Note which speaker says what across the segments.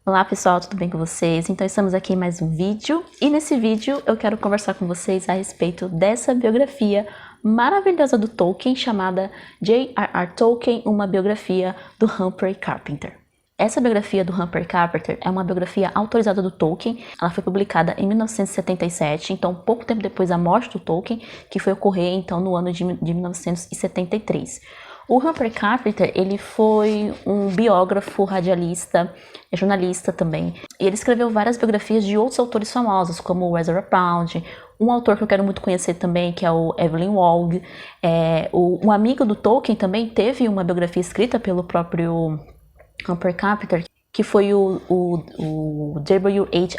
Speaker 1: Olá pessoal, tudo bem com vocês? Então estamos aqui em mais um vídeo e nesse vídeo eu quero conversar com vocês a respeito dessa biografia maravilhosa do Tolkien chamada J.R.R. Tolkien, uma biografia do Humphrey Carpenter. Essa biografia do Humphrey Carpenter é uma biografia autorizada do Tolkien. Ela foi publicada em 1977, então pouco tempo depois da morte do Tolkien, que foi ocorrer então no ano de 1973. O Humphrey Carpenter, ele foi um biógrafo, radialista, jornalista também. E ele escreveu várias biografias de outros autores famosos, como o Ezra Pound, um autor que eu quero muito conhecer também, que é o Evelyn Waugh. Um amigo do Tolkien também teve uma biografia escrita pelo próprio Humphrey Carpenter, que foi o W.H.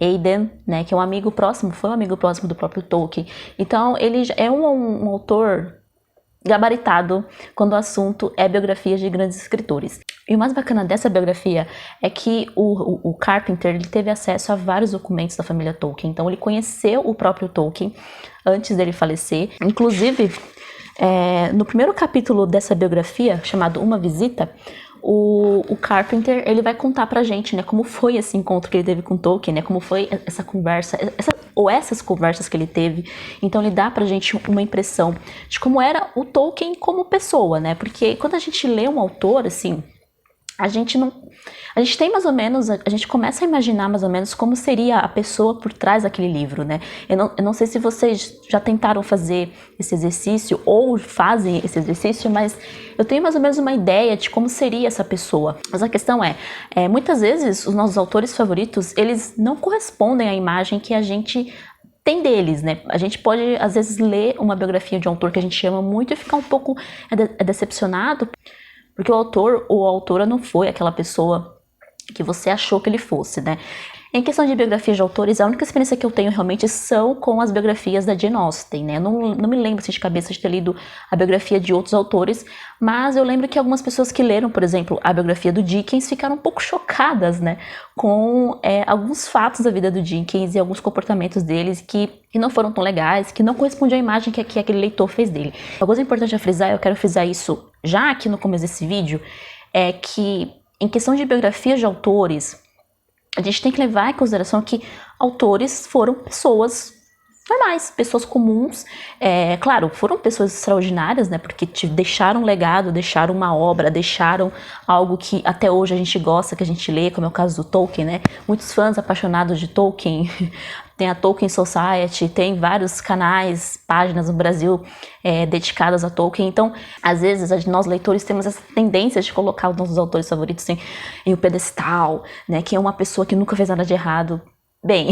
Speaker 1: Auden, né, que é um amigo próximo, foi um amigo próximo do próprio Tolkien. Então ele é um autor gabaritado quando o assunto é biografias de grandes escritores. E o mais bacana dessa biografia é que o Carpenter ele teve acesso a vários documentos da família Tolkien. Então ele conheceu o próprio Tolkien antes dele falecer. Inclusive, no primeiro capítulo dessa biografia, chamado Uma Visita, o Carpenter ele vai contar pra gente, né, como foi esse encontro que ele teve com Tolkien, né, como foi essa conversa, essas conversas que ele teve. Então ele dá pra gente uma impressão de como era o Tolkien como pessoa, né, porque quando a gente lê um autor, assim, a gente tem mais ou menos, a gente começa a imaginar mais ou menos como seria a pessoa por trás daquele livro, né? Eu não sei se vocês já tentaram fazer esse exercício ou fazem esse exercício, mas eu tenho mais ou menos uma ideia de como seria essa pessoa. Mas a questão muitas vezes os nossos autores favoritos, eles não correspondem à imagem que a gente tem deles, né? A gente pode, às vezes, ler uma biografia de um autor que a gente ama muito e ficar um pouco decepcionado, porque o autor ou a autora não foi aquela pessoa que você achou que ele fosse, né? Em questão de biografias de autores, a única experiência que eu tenho realmente são com as biografias da Jane Austen, né? Eu não me lembro assim, de cabeça de ter lido a biografia de outros autores, mas eu lembro que algumas pessoas que leram, por exemplo, a biografia do Dickens ficaram um pouco chocadas, né? Com alguns fatos da vida do Dickens e alguns comportamentos deles que não foram tão legais, que não correspondiam à imagem que aquele leitor fez dele. Uma coisa importante a frisar, eu quero frisar isso já aqui no começo desse vídeo, é que em questão de biografias de autores, a gente tem que levar em consideração que autores foram pessoas normais, pessoas comuns. Claro, foram pessoas extraordinárias, né? Porque deixaram um legado, deixaram uma obra, deixaram algo que até hoje a gente gosta, que a gente lê, como é o caso do Tolkien, né? Muitos fãs apaixonados de Tolkien, tem a Tolkien Society, tem vários canais, páginas no Brasil dedicadas a Tolkien. Então, às vezes, nós leitores temos essa tendência de colocar os nossos autores favoritos em um pedestal, né? Que é uma pessoa que nunca fez nada de errado. Bem,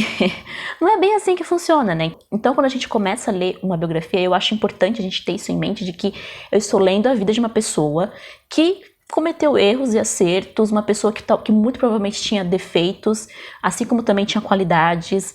Speaker 1: não é bem assim que funciona, né? Então, quando a gente começa a ler uma biografia, eu acho importante a gente ter isso em mente, de que eu estou lendo a vida de uma pessoa que cometeu erros e acertos, uma pessoa que muito provavelmente tinha defeitos, assim como também tinha qualidades,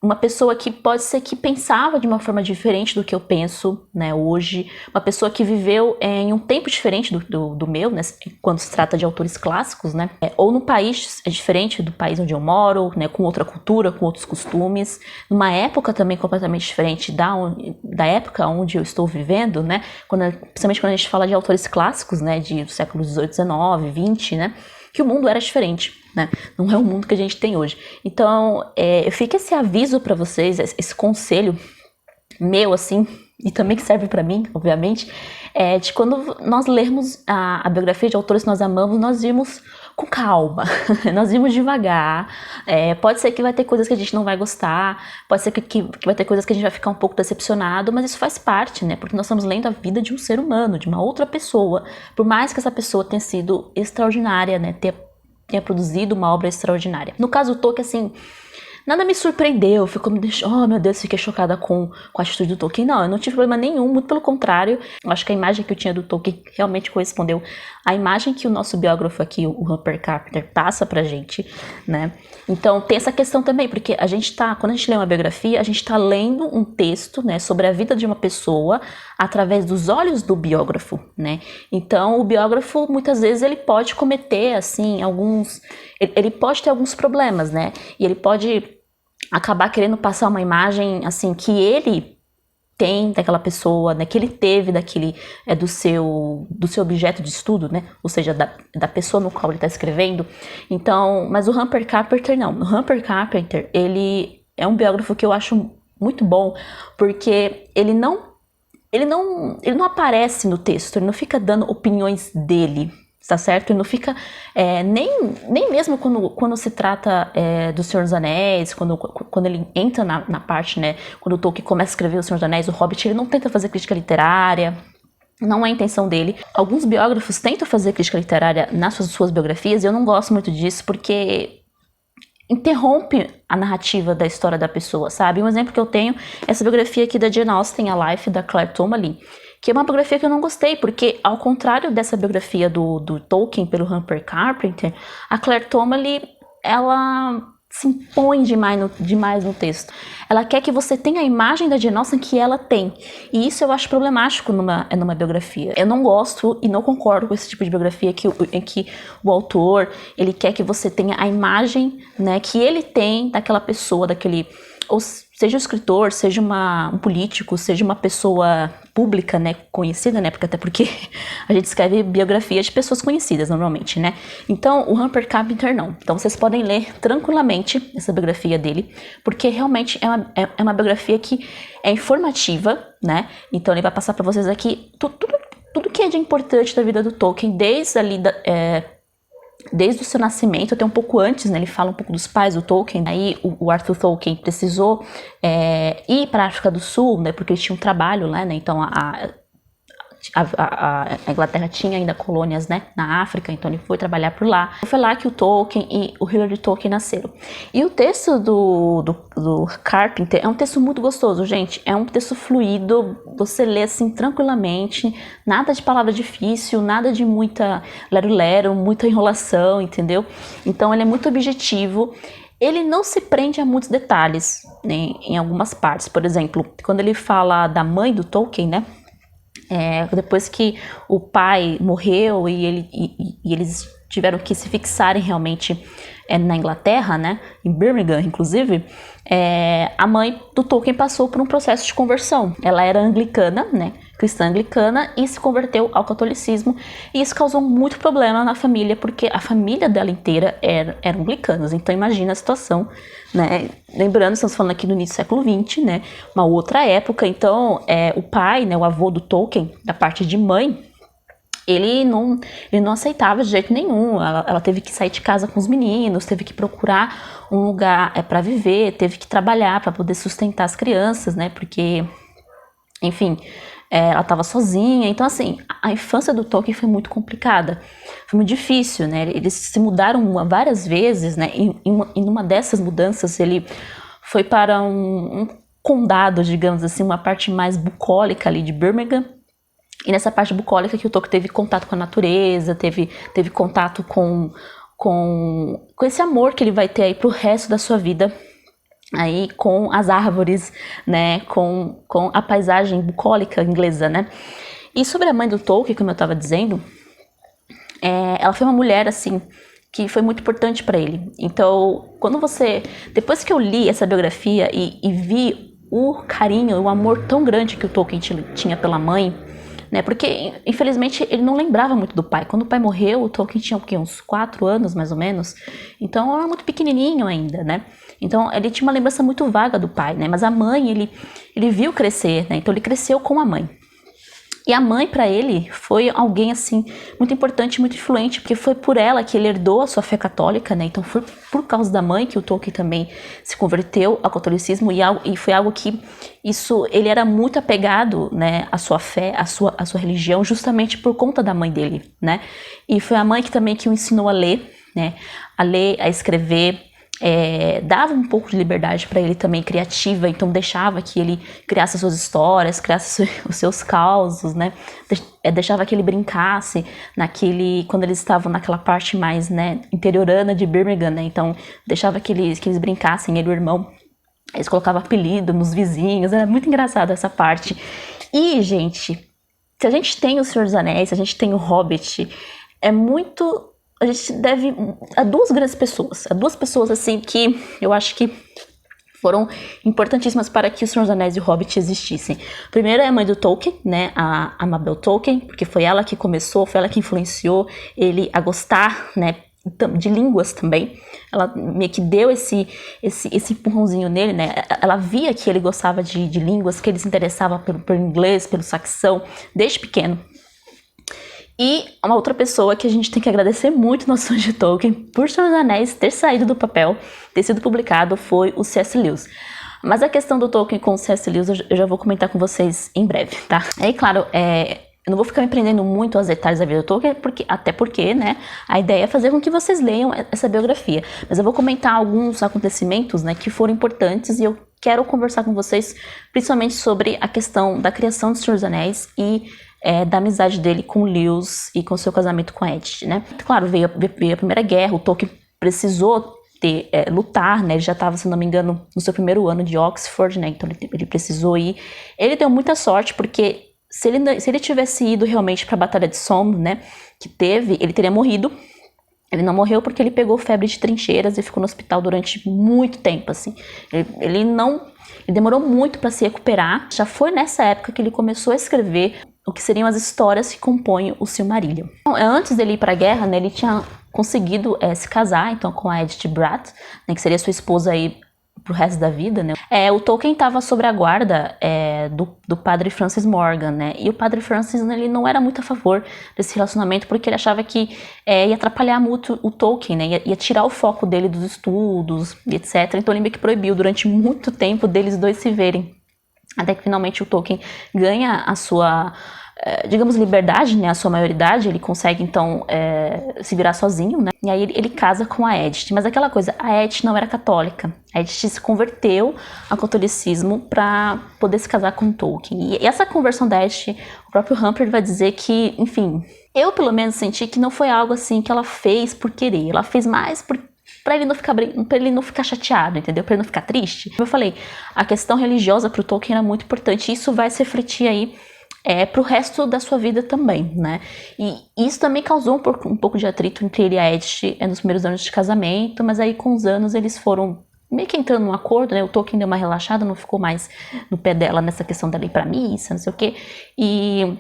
Speaker 1: uma pessoa que pode ser que pensava de uma forma diferente do que eu penso, né, hoje, uma pessoa que viveu em um tempo diferente do meu, né, quando se trata de autores clássicos, né, ou num país diferente do país onde eu moro, né, com outra cultura, com outros costumes, numa época também completamente diferente da época onde eu estou vivendo, né, principalmente quando a gente fala de autores clássicos, né, do século XVIII, XIX, XX, né, que o mundo era diferente, né? Não é o mundo que a gente tem hoje. Então, fica esse aviso para vocês, esse conselho meu, assim, e também que serve para mim, obviamente, de quando nós lermos a biografia de autores que nós amamos, nós irmos com calma, nós irmos devagar. Pode ser que vai ter coisas que a gente não vai gostar, pode ser que vai ter coisas que a gente vai ficar um pouco decepcionado, mas isso faz parte, né? Porque nós estamos lendo a vida de um ser humano, de uma outra pessoa, por mais que essa pessoa tenha sido extraordinária, né? Tenha produzido uma obra extraordinária. No caso do Tolkien, assim, nada me surpreendeu, oh meu Deus, fiquei chocada com a atitude do Tolkien. Não, eu não tive problema nenhum, muito pelo contrário. Eu acho que a imagem que eu tinha do Tolkien realmente correspondeu à imagem que o nosso biógrafo aqui, o Humphrey Carpenter, passa pra gente, né? Então tem essa questão também, porque quando a gente lê uma biografia, a gente tá lendo um texto, né, sobre a vida de uma pessoa através dos olhos do biógrafo, né? Então o biógrafo, muitas vezes, ele pode cometer, assim, ele pode ter alguns problemas, né? E ele pode acabar querendo passar uma imagem, assim, que ele tem daquela pessoa, né, que ele teve daquele, do seu objeto de estudo, né, ou seja, da pessoa no qual ele está escrevendo. Então, mas o Humphrey Carpenter não. O Humphrey Carpenter, ele é um biógrafo que eu acho muito bom, porque ele não aparece no texto, ele não fica dando opiniões dele, tá certo? Ele não fica, nem mesmo quando se trata do Senhor dos Anéis, quando ele entra na parte, né, quando o Tolkien começa a escrever o Senhor dos Anéis, o Hobbit, ele não tenta fazer crítica literária, não é a intenção dele. Alguns biógrafos tentam fazer crítica literária nas suas biografias, e eu não gosto muito disso, porque interrompe a narrativa da história da pessoa, sabe? Um exemplo que eu tenho é essa biografia aqui da Jane Austen, A Life, da Claire Tomalin, que é uma biografia que eu não gostei, porque ao contrário dessa biografia do Tolkien pelo Humphrey Carpenter, a Claire Tomalin, ela se impõe demais no texto. Ela quer que você tenha a imagem da Jane Austen que ela tem. E isso eu acho problemático numa biografia. Eu não gosto e não concordo com esse tipo de biografia em que o autor, ele quer que você tenha a imagem, né, que ele tem daquela pessoa, ou seja um escritor, seja um político, seja uma pessoa pública, né, conhecida, né, até porque a gente escreve biografias de pessoas conhecidas normalmente, né. Então o Humphrey Carpenter não. Então vocês podem ler tranquilamente essa biografia dele, porque realmente é uma biografia que é informativa, né. Então ele vai passar para vocês aqui tudo que é de importante da vida do Tolkien, desde o seu nascimento até um pouco antes, né? Ele fala um pouco dos pais do Tolkien. Aí o Arthur Tolkien precisou ir para a África do Sul, né? Porque ele tinha um trabalho lá, né? Então a Inglaterra tinha ainda colônias, né, na África, então ele foi trabalhar por lá. Foi lá que o Tolkien e o Hilary Tolkien nasceram. E o texto do Carpenter é um texto muito gostoso, gente. É um texto fluido, você lê assim tranquilamente, nada de palavra difícil, nada de muita lero-lero, muita enrolação, entendeu? Então ele é muito objetivo. Ele não se prende a muitos detalhes, né, em algumas partes. Por exemplo, quando ele fala da mãe do Tolkien, né, depois que o pai morreu e eles tiveram que se fixarem realmente na Inglaterra, né, em Birmingham, inclusive, a mãe do Tolkien passou por um processo de conversão. Ela era anglicana, né, cristã anglicana, e se converteu ao catolicismo, e isso causou muito problema na família, porque a família dela inteira eram anglicanos. Então imagina a situação, né, lembrando, estamos falando aqui no início do século XX, né, uma outra época. Então o pai, né, o avô do Tolkien, da parte de mãe, ele não aceitava de jeito nenhum. Ela teve que sair de casa com os meninos, teve que procurar um lugar para viver, teve que trabalhar para poder sustentar as crianças, né, porque, enfim, ela estava sozinha. Então, assim, a infância do Tolkien foi muito complicada, foi muito difícil, né? Eles se mudaram várias vezes, né? Em uma dessas mudanças, ele foi para um condado, digamos assim, uma parte mais bucólica ali de Birmingham. E nessa parte bucólica que o Tolkien teve contato com a natureza, teve contato com esse amor que ele vai ter aí pro resto da sua vida, aí com as árvores, né, com a paisagem bucólica inglesa, né. E sobre a mãe do Tolkien, como eu estava dizendo, ela foi uma mulher, assim, que foi muito importante para ele. Então, depois que eu li essa biografia e vi o carinho, o amor tão grande que o Tolkien tinha pela mãe, né, porque infelizmente ele não lembrava muito do pai. Quando o pai morreu, o Tolkien tinha uns 4 anos mais ou menos, então era muito pequenininho ainda, né. Então ele tinha uma lembrança muito vaga do pai, né, mas a mãe ele viu crescer, né, então ele cresceu com a mãe. E a mãe, para ele, foi alguém, assim, muito importante, muito influente, porque foi por ela que ele herdou a sua fé católica, né? Então foi por causa da mãe que o Tolkien também se converteu ao catolicismo, e foi algo que ele era muito apegado, né, à sua fé, à sua religião, justamente por conta da mãe dele, né? E foi a mãe que o ensinou a ler, né? A ler, a escrever. Dava um pouco de liberdade para ele também, criativa, então deixava que ele criasse as suas histórias, criasse os seus causos, né, deixava que ele brincasse quando eles estavam naquela parte mais, né, interiorana de Birmingham, né, então deixava que eles brincassem, ele e o irmão, eles colocavam apelido nos vizinhos, era muito engraçado essa parte. E, gente, se a gente tem o Senhor dos Anéis, se a gente tem o Hobbit, a gente deve a duas grandes pessoas, assim, que eu acho que foram importantíssimas para que o Senhor dos Anéis e o Hobbit existissem. Primeiro é a mãe do Tolkien, né, a Mabel Tolkien, porque foi ela que começou, foi ela que influenciou ele a gostar, né, de línguas também. Ela meio que deu esse empurrãozinho nele, né? Ela via que ele gostava de línguas, que ele se interessava pelo inglês, pelo saxão, desde pequeno. E uma outra pessoa que a gente tem que agradecer muito no assunto de Tolkien por Senhor dos Anéis ter saído do papel, ter sido publicado, foi o C.S. Lewis. Mas a questão do Tolkien com o C.S. Lewis eu já vou comentar com vocês em breve, tá? Aí, claro, eu não vou ficar me prendendo muito aos detalhes da vida do Tolkien, até porque, né, a ideia é fazer com que vocês leiam essa biografia. Mas eu vou comentar alguns acontecimentos, né, que foram importantes e eu quero conversar com vocês principalmente sobre a questão da criação do Senhor dos Anéis e da amizade dele com Lewis e com seu casamento com Edith, né. Claro, veio a Primeira Guerra, o Tolkien precisou lutar, né, ele já estava, se não me engano, no seu primeiro ano de Oxford, né, então ele precisou ir. Ele deu muita sorte, porque se ele tivesse ido realmente para a Batalha de Somme, né, que teve, ele teria morrido. Ele não morreu porque ele pegou febre de trincheiras e ficou no hospital durante muito tempo, assim. Ele demorou muito para se recuperar. Já foi nessa época que ele começou a escrever o que seriam as histórias que compõem o Silmarillion. Então, antes dele ir para a guerra, né, ele tinha conseguido se casar, então, com a Edith Bratt, né, que seria sua esposa aí pro resto da vida, né? O Tolkien estava sob a guarda do padre Francis Morgan, né? E o padre Francis, ele não era muito a favor desse relacionamento, porque ele achava que ia atrapalhar muito o Tolkien, né? Ia tirar o foco dele dos estudos, etc. Então ele meio que proibiu durante muito tempo deles dois se verem. Até que finalmente o Tolkien ganha a sua, digamos, liberdade, né, a sua maioridade, ele consegue então se virar sozinho, né, e aí ele casa com a Edith. Mas aquela coisa, a Edith não era católica, a Edith se converteu ao catolicismo para poder se casar com Tolkien. E essa conversão da Edith, o próprio Humphrey vai dizer que, enfim, eu pelo menos senti que não foi algo assim que ela fez por querer, ela fez mais para ele não ficar chateado, entendeu? Para ele não ficar triste. Como eu falei, a questão religiosa para o Tolkien era muito importante, e isso vai se refletir aí pro resto da sua vida também, né? E isso também causou um pouco de atrito entre ele e a Edith nos primeiros anos de casamento, mas aí com os anos eles foram meio que entrando num acordo, né? O Tolkien deu uma relaxada, não ficou mais no pé dela nessa questão dela ir pra missa, não sei o quê, e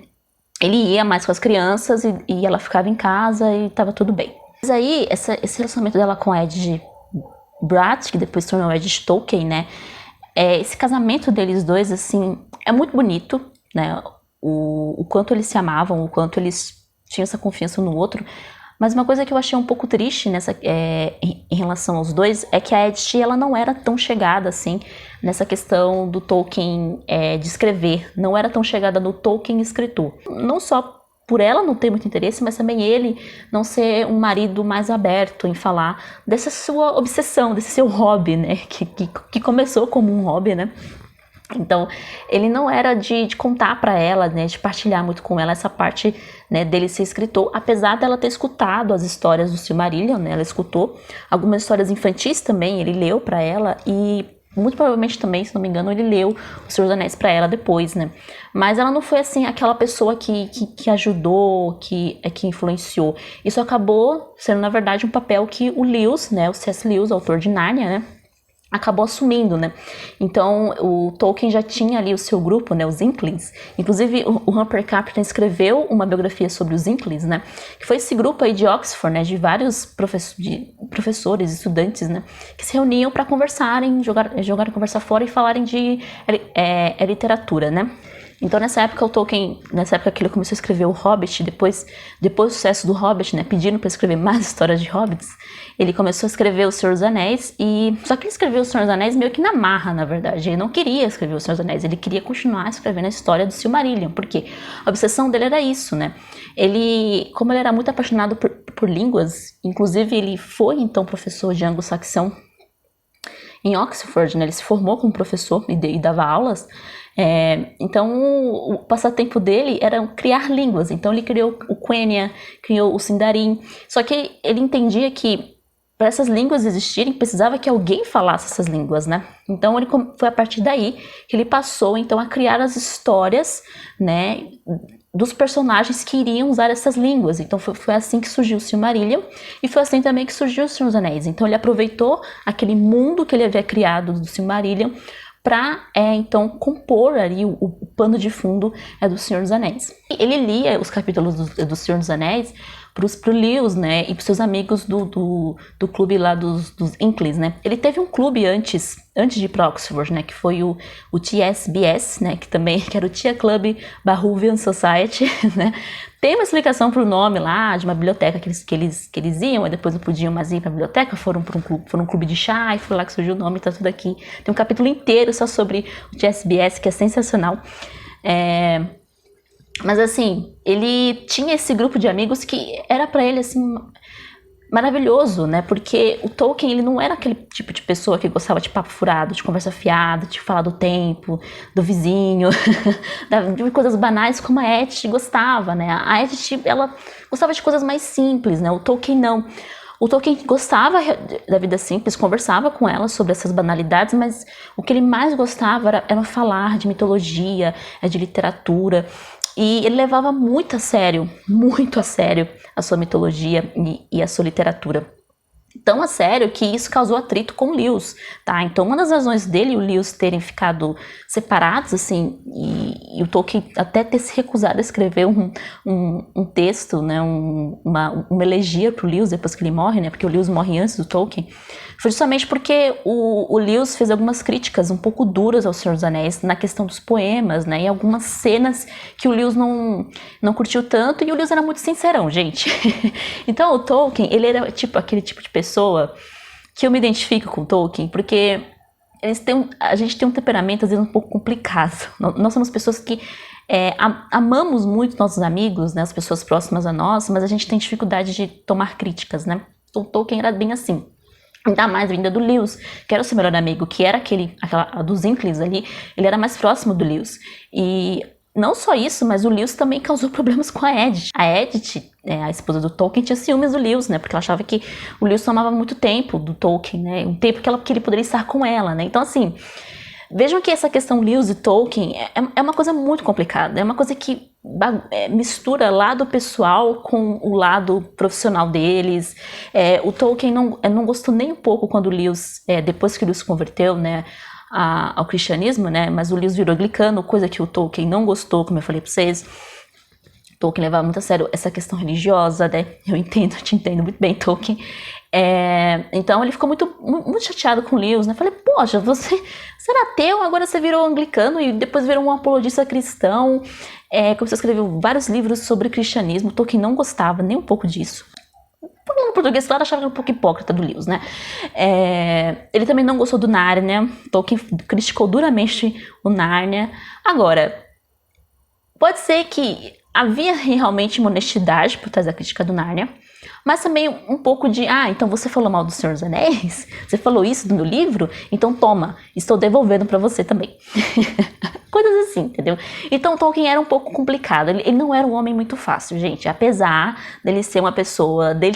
Speaker 1: ele ia mais com as crianças e ela ficava em casa e tava tudo bem. Mas aí, esse relacionamento dela com a Edith Bratt, que depois se tornou Edith Tolkien, né? Esse casamento deles dois, assim, é muito bonito, né? O quanto eles se amavam, o quanto eles tinham essa confiança um no outro. Mas uma coisa que eu achei um pouco triste em relação aos dois é que a Edith, ela não era tão chegada assim nessa questão do Tolkien de escrever, não era tão chegada no Tolkien escritor. Não só por ela não ter muito interesse, mas também ele não ser um marido mais aberto em falar dessa sua obsessão, desse seu hobby, né, que começou como um hobby, né. Então, ele não era de contar para ela, né, de partilhar muito com ela essa parte, né, dele ser escritor, apesar dela ter escutado as histórias do Silmarillion, né, ela escutou algumas histórias infantis também, ele leu para ela e muito provavelmente também, se não me engano, ele leu O Senhor dos Anéis para ela depois, né, mas ela não foi, assim, aquela pessoa que ajudou, que influenciou. Isso acabou sendo, na verdade, um papel que o Lewis, né, o C.S. Lewis, autor de Nárnia, né, acabou assumindo, né? Então, o Tolkien já tinha ali o seu grupo, né, os Inklings. Inclusive, o Humphrey Carpenter escreveu uma biografia sobre os Inklings, né? Que foi esse grupo aí de Oxford, né, de vários professores, estudantes, né, que se reuniam para conversarem, jogar conversa fora e falarem de literatura, né? Então, nessa época que ele começou a escrever o Hobbit, depois do sucesso do Hobbit, né, pedindo para escrever mais histórias de hobbits, ele começou a escrever O Senhor dos Anéis, só que ele escreveu O Senhor dos Anéis meio que na marra, na verdade. Ele não queria escrever O Senhor dos Anéis, ele queria continuar escrevendo a história do Silmarillion, porque a obsessão dele era isso, né? Como ele era muito apaixonado por línguas, inclusive ele foi, então, professor de anglo-saxão em Oxford, né? Ele se formou como professor e dava aulas. Então o passatempo dele era criar línguas. Então ele criou o Quenya, criou o Sindarin. Só que ele entendia que para essas línguas existirem precisava que alguém falasse essas línguas, né? Então foi a partir daí que ele passou então a criar as histórias, né, dos personagens que iriam usar essas línguas. Então foi assim que surgiu o Silmarillion, e foi assim também que surgiu o Senhor dos Anéis. Então ele aproveitou aquele mundo que ele havia criado do Silmarillion para então compor ali o pano de fundo do Senhor dos Anéis. Ele lia os capítulos do Senhor dos Anéis pro Lewis, né, e pros seus amigos do clube lá dos Inklings, né. Ele teve um clube antes de ir para Oxford, né, que foi o TSBS, né, que era o Tia Club Barrovian Society, né. Tem uma explicação pro nome lá, de uma biblioteca que eles iam, e depois não podiam mais ir pra biblioteca, foram um clube de chá, e foi lá que surgiu o nome, tá tudo aqui. Tem um capítulo inteiro só sobre o TSBS, que é sensacional. Mas assim, ele tinha esse grupo de amigos que era pra ele, assim, maravilhoso, né? Porque o Tolkien, ele não era aquele tipo de pessoa que gostava de papo furado, de conversa fiada, de falar do tempo, do vizinho, de coisas banais como a Edith gostava, né? A Edith, ela gostava de coisas mais simples, né? O Tolkien não. O Tolkien gostava da vida simples, conversava com ela sobre essas banalidades, mas o que ele mais gostava era falar de mitologia, de literatura. E ele levava muito a sério a sua mitologia e a sua literatura. Tão a sério que isso causou atrito com o Lewis, tá? Então uma das razões dele e o Lewis terem ficado separados, assim, e o Tolkien até ter se recusado a escrever um texto, né, uma elegia pro Lewis depois que ele morre, né, porque o Lewis morre antes do Tolkien, foi justamente porque o Lewis fez algumas críticas um pouco duras ao Senhor dos Anéis na questão dos poemas, né, e algumas cenas que o Lewis não curtiu tanto, e o Lewis era muito sincerão, gente. Então o Tolkien, ele era aquele tipo de pessoa que eu me identifico com o Tolkien, porque a gente tem um temperamento às vezes um pouco complicado. Nós somos pessoas que amamos muito nossos amigos, né, as pessoas próximas a nós, mas a gente tem dificuldade de tomar críticas, né? O Tolkien era bem assim. Ainda mais vinda do Lewis, que era o seu melhor amigo, que era aquela dos Inklings ali, ele era mais próximo do Lewis. E não só isso, mas o Lewis também causou problemas com a Edith. A Edith, a esposa do Tolkien, tinha ciúmes do Lewis, né? Porque ela achava que o Lewis tomava muito tempo do Tolkien, né? Um tempo que ele poderia estar com ela, né? Então, assim, vejam que essa questão Lewis e Tolkien é uma coisa muito complicada. É uma coisa que mistura lado pessoal com o lado profissional deles. O Tolkien não gostou nem um pouco quando o Lewis, depois que o Lewis se converteu, né, ao cristianismo, né, mas o Lewis virou anglicano, coisa que o Tolkien não gostou, como eu falei pra vocês. Tolkien levava muito a sério essa questão religiosa, né? Eu te entendo muito bem, Tolkien. Então ele ficou muito chateado com o Lewis, né? Falei, poxa, você era ateu, agora você virou anglicano e depois virou um apologista cristão. Você escreveu vários livros sobre cristianismo. Tolkien não gostava nem um pouco disso. No português, claro, achava um pouco hipócrita do Lewis, né? Ele também não gostou do Nárnia. Tolkien criticou duramente o Nárnia. Agora, pode ser que havia realmente uma honestidade por trás da crítica do Nárnia, mas também um pouco de, então você falou mal do Senhor dos Anéis? Você falou isso do meu livro? Então toma, estou devolvendo para você também. Coisas assim, entendeu? Então Tolkien era um pouco complicado, ele não era um homem muito fácil, gente, apesar dele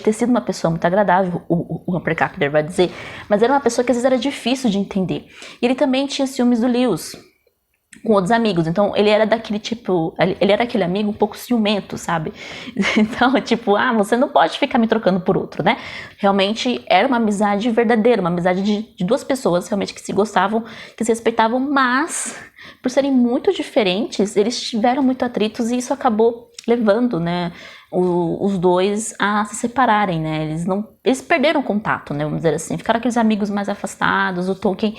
Speaker 1: ter sido uma pessoa muito agradável, o Humphrey Carpenter vai dizer, mas era uma pessoa que às vezes era difícil de entender. E ele também tinha ciúmes do Lewis com outros amigos, então ele era aquele amigo um pouco ciumento, sabe? Então, você não pode ficar me trocando por outro, né? Realmente era uma amizade verdadeira, uma amizade de duas pessoas realmente que se gostavam, que se respeitavam, mas por serem muito diferentes, eles tiveram muito atritos e isso acabou levando, né, os dois a se separarem, né? Eles perderam contato, né, vamos dizer assim, ficaram aqueles amigos mais afastados. O Tolkien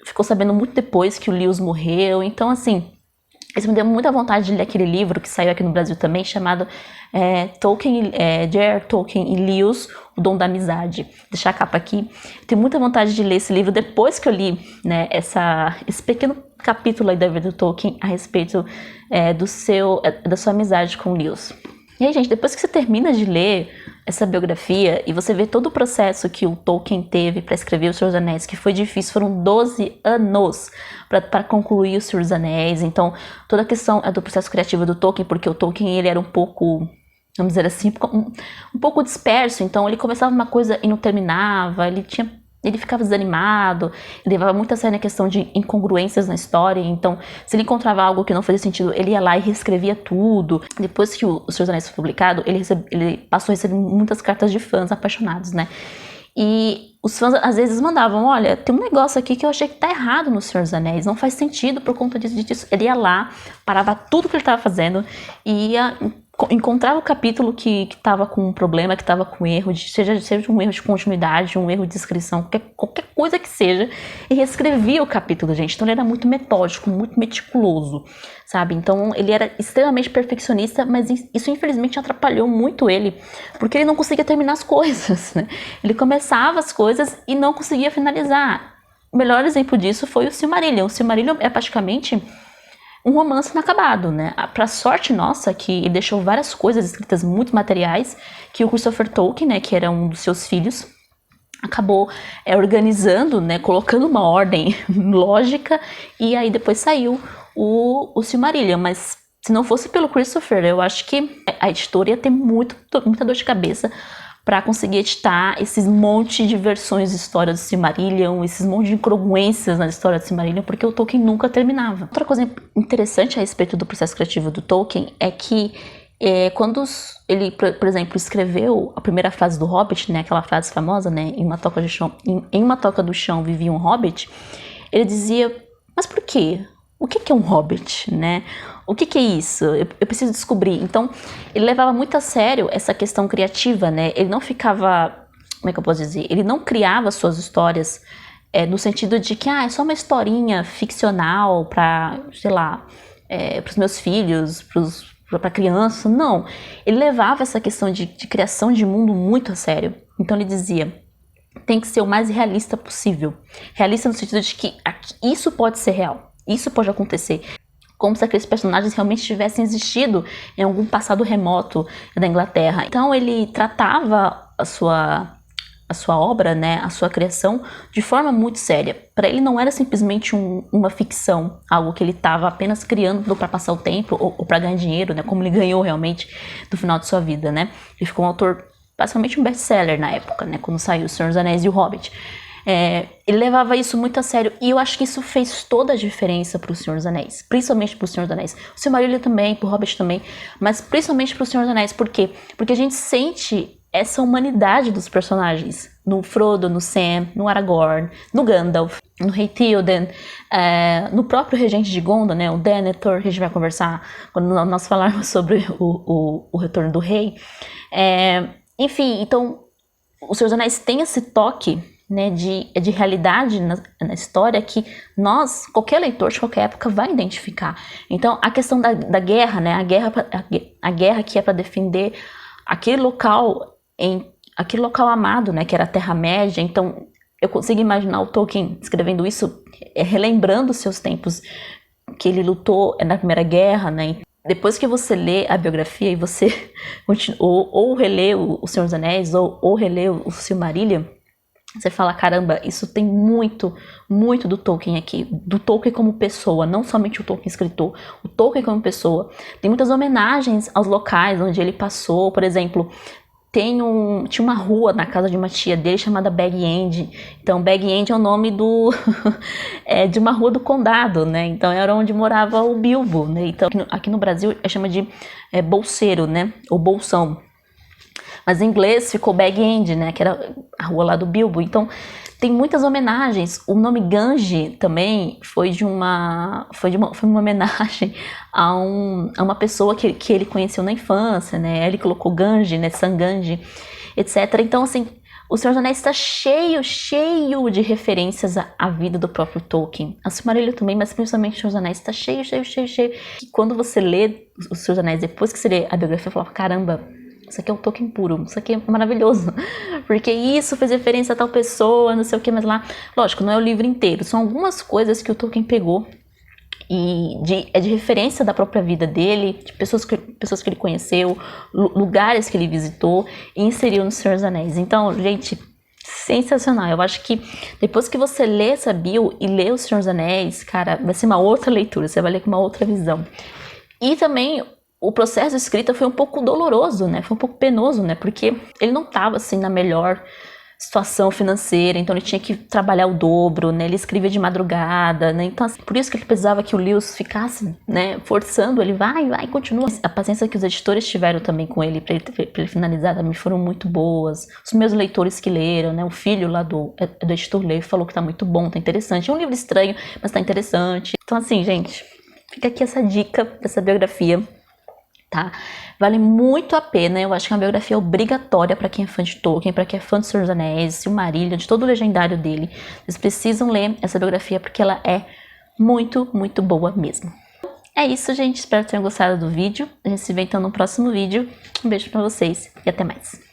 Speaker 1: ficou sabendo muito depois que o Lewis morreu, então assim, isso me deu muita vontade de ler aquele livro que saiu aqui no Brasil também, chamado J.R. Tolkien e Lewis, O Dom da Amizade. Vou deixar a capa aqui. Tenho muita vontade de ler esse livro depois que eu li, né, esse pequeno capítulo aí da vida do Tolkien a respeito da sua amizade com o Lewis. E aí, gente, depois que você termina de ler essa biografia e você vê todo o processo que o Tolkien teve para escrever O Senhor dos Anéis, que foi difícil, foram 12 anos para concluir O Senhor dos Anéis. Então, toda a questão do processo criativo do Tolkien, porque o Tolkien ele era um pouco, vamos dizer assim, um pouco disperso. Então, ele começava uma coisa e não terminava, ele tinha ele ficava desanimado, ele levava muito a sério a questão de incongruências na história, então se ele encontrava algo que não fazia sentido, ele ia lá e reescrevia tudo. Depois que o Senhor dos Anéis foi publicado, ele passou a receber muitas cartas de fãs apaixonados, né? E os fãs às vezes mandavam, olha, tem um negócio aqui que eu achei que tá errado no Senhor dos Anéis, não faz sentido por conta disso. Ele ia lá, parava tudo que ele estava fazendo e encontrava o capítulo que estava com um problema, que estava com erro, seja um erro de continuidade, um erro de descrição, qualquer coisa que seja, e reescrevia o capítulo, gente. Então ele era muito metódico, muito meticuloso, sabe? Então ele era extremamente perfeccionista, mas isso infelizmente atrapalhou muito ele, porque ele não conseguia terminar as coisas, né? Ele começava as coisas e não conseguia finalizar. O melhor exemplo disso foi o Silmarillion. O Silmarillion é praticamente um romance inacabado, né? Pra sorte nossa, que ele deixou várias coisas escritas, muito materiais, que o Christopher Tolkien, né, que era um dos seus filhos, acabou organizando, né, colocando uma ordem lógica, e aí depois saiu o Silmarillion. Mas se não fosse pelo Christopher, eu acho que a editora ia ter muita dor de cabeça para conseguir editar esses monte de versões de história do Silmarillion, esses monte de incongruências na história do Silmarillion, porque o Tolkien nunca terminava. Outra coisa interessante a respeito do processo criativo do Tolkien é que quando ele, por exemplo, escreveu a primeira fase do Hobbit, né, aquela frase famosa, né, em uma toca do chão vivia um Hobbit, ele dizia, mas por quê? O que é um Hobbit, né? O que é isso? Eu preciso descobrir. Então, ele levava muito a sério essa questão criativa, né? Ele não ficava, como é que eu posso dizer? Ele não criava suas histórias no sentido de que, é só uma historinha ficcional para, sei lá, para os meus filhos, para criança. Não. Ele levava essa questão de criação de mundo muito a sério. Então, ele dizia, tem que ser o mais realista possível. Realista no sentido de que isso pode ser real. Isso pode acontecer, como se aqueles personagens realmente tivessem existido em algum passado remoto da Inglaterra. Então ele tratava a sua obra, né, a sua criação, de forma muito séria. Para ele não era simplesmente uma ficção, algo que ele estava apenas criando para passar o tempo ou para ganhar dinheiro, né, como ele ganhou realmente no final de sua vida, né. Ele ficou um autor, basicamente um best-seller na época, né, quando saiu O Senhor dos Anéis e O Hobbit. Ele levava isso muito a sério, e eu acho que isso fez toda a diferença pro Senhor dos Anéis, principalmente pro Senhor dos Anéis. O Silmarillion também, pro Hobbit também, mas principalmente pro Senhor dos Anéis. Por quê? Porque a gente sente essa humanidade dos personagens, no Frodo, no Sam, no Aragorn, no Gandalf, no Rei Théoden, no próprio Regente de Gondor, né, o Denethor, que a gente vai conversar quando nós falarmos sobre o Retorno do Rei. Enfim, então, o Senhor dos Anéis tem esse toque, né, de realidade na história que qualquer leitor de qualquer época vai identificar. Então, a questão da guerra, né, a guerra que é para defender aquele local amado, né, que era a Terra-média. Então, eu consigo imaginar o Tolkien escrevendo isso, relembrando os seus tempos que ele lutou na Primeira Guerra, né. Depois que você lê a biografia e você ou relê o Senhor dos Anéis ou relê o Silmarillion, você fala, caramba, isso tem muito do Tolkien aqui, do Tolkien como pessoa, não somente o Tolkien escritor, o Tolkien como pessoa. Tem muitas homenagens aos locais onde ele passou. Por exemplo, tinha uma rua na casa de uma tia dele chamada Bag End. Então, Bag End é o nome de uma rua do condado, né? Então, era onde morava o Bilbo, né? Então, aqui no Brasil, chama de bolseiro, né? Ou bolsão. Mas em inglês ficou Bag End, né, que era a rua lá do Bilbo. Então, tem muitas homenagens. O nome Gandhi também foi uma homenagem a uma pessoa que ele conheceu na infância, né? Ele colocou Gandhi, né, Sangandhi, etc. Então, assim, o Senhor dos Anéis está cheio de referências à vida do próprio Tolkien. A Silmarillion também, mas principalmente o Senhor dos Anéis está cheio. E quando você lê o Senhor dos Anéis, depois que você lê a biografia, você fala, caramba, isso aqui é um Tolkien puro, isso aqui é maravilhoso, porque isso fez referência a tal pessoa, não sei o que, mas lá, lógico, não é o livro inteiro, são algumas coisas que o Tolkien pegou e de referência da própria vida dele, de pessoas que ele conheceu, lugares que ele visitou e inseriu no Senhor dos Anéis. Então, gente, sensacional. Eu acho que depois que você lê essa bio e lê o Senhor dos Anéis, cara, vai ser uma outra leitura, você vai ler com uma outra visão. E também o processo de escrita foi um pouco doloroso, né? Foi um pouco penoso, né? Porque ele não estava assim na melhor situação financeira, então ele tinha que trabalhar o dobro, né? Ele escrevia de madrugada, né? Então, assim, por isso que ele precisava que o Lewis ficasse, né, forçando ele, vai, continua. A paciência que os editores tiveram também com ele, pra ele finalizar, também foram muito boas. Os meus leitores que leram, né, o filho lá do editor leu e falou que tá muito bom, tá interessante. É um livro estranho, mas tá interessante. Então, assim, gente, fica aqui essa dica dessa biografia, tá? Vale muito a pena, eu acho que é uma biografia obrigatória para quem é fã de Tolkien, para quem é fã de Senhor dos Anéis, Silmarillion, de todo o legendário dele. Vocês precisam ler essa biografia porque ela é muito, muito boa mesmo. É isso, gente. Espero que tenham gostado do vídeo. A gente se vê então no próximo vídeo. Um beijo pra vocês e até mais.